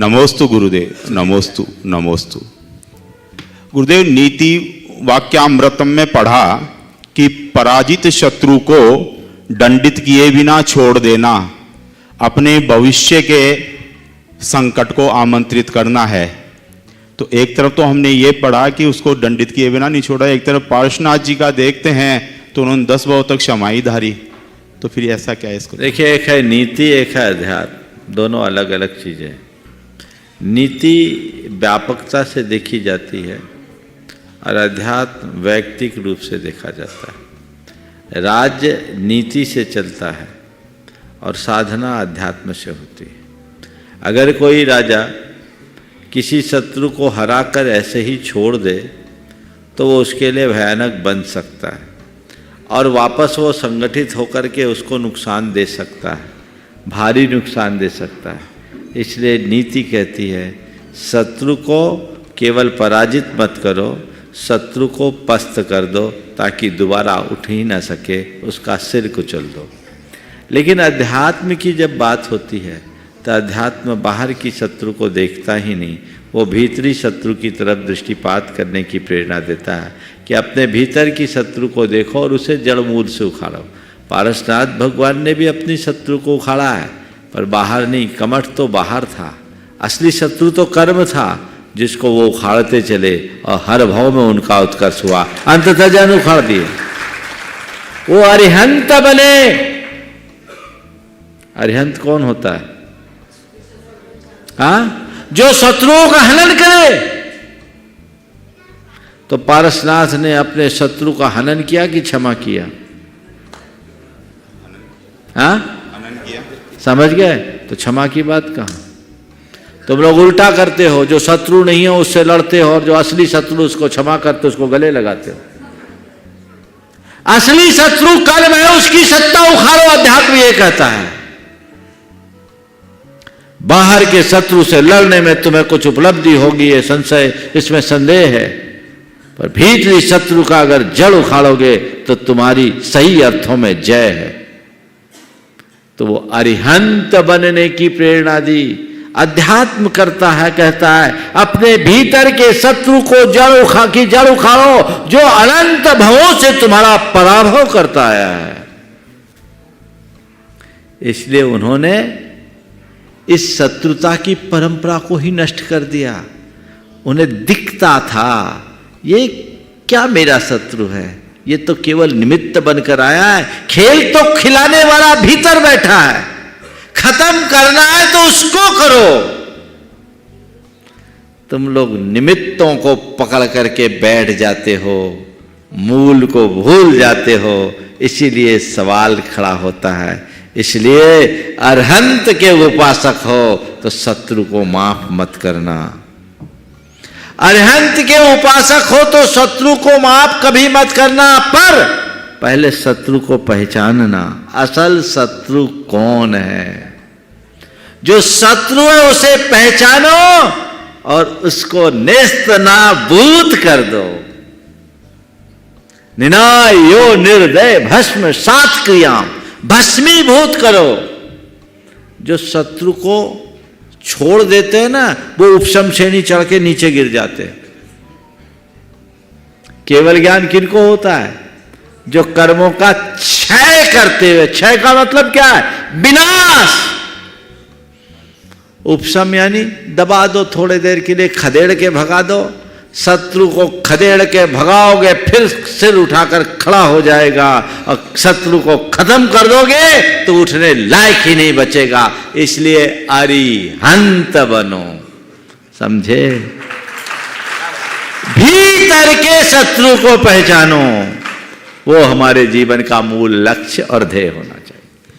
नमोस्तु गुरुदेव, नमोस्तु नमोस्तु। गुरुदेव, नीति वाक्यामृतम में पढ़ा कि पराजित शत्रु को दंडित किए बिना छोड़ देना अपने भविष्य के संकट को आमंत्रित करना है। तो एक तरफ तो हमने ये पढ़ा कि उसको दंडित किए बिना नहीं छोड़ा, एक तरफ पार्श्वनाथ जी का देखते हैं तो उन्होंने 10 भाव तक क्षमा ही धारी। तो फिर ऐसा क्या है इसको? देखिए, एक है नीति, एक है अध्यात्म, दोनों अलग अलग चीज़ें। नीति व्यापकता से देखी जाती है और अध्यात्म वैयक्तिक रूप से देखा जाता है। राज्य नीति से चलता है और साधना अध्यात्म से होती है। अगर कोई राजा किसी शत्रु को हराकर ऐसे ही छोड़ दे तो वो उसके लिए भयानक बन सकता है और वापस वो संगठित होकर के उसको नुकसान दे सकता है, भारी नुकसान दे सकता है। इसलिए नीति कहती है शत्रु को केवल पराजित मत करो, शत्रु को पस्त कर दो ताकि दोबारा उठ ही ना सके, उसका सिर कुचल दो। लेकिन अध्यात्म की जब बात होती है तो अध्यात्म बाहर की शत्रु को देखता ही नहीं, वो भीतरी शत्रु की तरफ दृष्टिपात करने की प्रेरणा देता है कि अपने भीतर की शत्रु को देखो और उसे जड़ मूल से उखाड़ो। पारसनाथ भगवान ने भी अपनी शत्रु को उखाड़ा है, पर बाहर नहीं। कमठ तो बाहर था, असली शत्रु तो कर्म था जिसको वो उखाड़ते चले और हर भाव में उनका उत्कर्ष हुआ, अंततः जन उखाड़ दिए, वो अरिहंत बने। अरिहंत कौन होता है? जो शत्रुओं का हनन करे। तो पारसनाथ ने अपने शत्रु का हनन किया कि क्षमा किया? हनन किया। समझ गए? तो क्षमा की बात कहाँ? तुम लोग उल्टा करते हो, जो शत्रु नहीं है उससे लड़ते हो और जो असली शत्रु उसको क्षमा करते उसको गले लगाते हो। असली शत्रु कर्म है, उसकी सत्ता उखाड़ो, अध्यात्म ये कहता है। बाहर के शत्रु से लड़ने में तुम्हें कुछ उपलब्धि होगी, ये संशय, इसमें संदेह है, पर भीतरी शत्रु का अगर जड़ उखाड़ोगे तो तुम्हारी सही अर्थों में जय है। तो वो अरिहंत बनने की प्रेरणा दी। अध्यात्म करता है, कहता है अपने भीतर के शत्रु को जड़ उखाड़ो जो अनंत भवों से तुम्हारा पराभव करता आया है। इसलिए उन्होंने इस शत्रुता की परंपरा को ही नष्ट कर दिया। उन्हें दिखता था ये क्या मेरा शत्रु है, ये तो केवल निमित्त बनकर आया है, खेल तो खिलाने वाला भीतर बैठा है, खत्म करना है तो उसको करो। तुम लोग निमित्तों को पकड़ करके बैठ जाते हो, मूल को भूल जाते हो। इसीलिए सवाल खड़ा होता है। इसलिए अरहंत के उपासक हो तो शत्रु को माफ मत करना। अरहंत के उपासक हो तो शत्रु को माफ कभी मत करना, पर पहले शत्रु को पहचानना। असल शत्रु कौन है? जो शत्रु है उसे पहचानो और उसको नेस्त नाबूद कर दो। निनायो निर्दय भस्म सात क्रियाम, भस्मीभूत करो। जो शत्रु को छोड़ देते हैं ना, वो उपशम श्रेणी चढ़ के नीचे गिर जाते हैं। केवल ज्ञान किनको होता है? जो कर्मों का क्षय करते हुए, क्षय का मतलब क्या है? विनाश। उपशम यानी दबा दो, थोड़े देर के लिए खदेड़ के भगा दो। शत्रु को खदेड़ के भगाओगे फिर सिर उठाकर खड़ा हो जाएगा, और शत्रु को खत्म कर दोगे तो उठने लायक ही नहीं बचेगा। इसलिए अरिहंत बनो। समझे? भीतर के शत्रु को पहचानो, वो हमारे जीवन का मूल लक्ष्य और ध्येय होना चाहिए।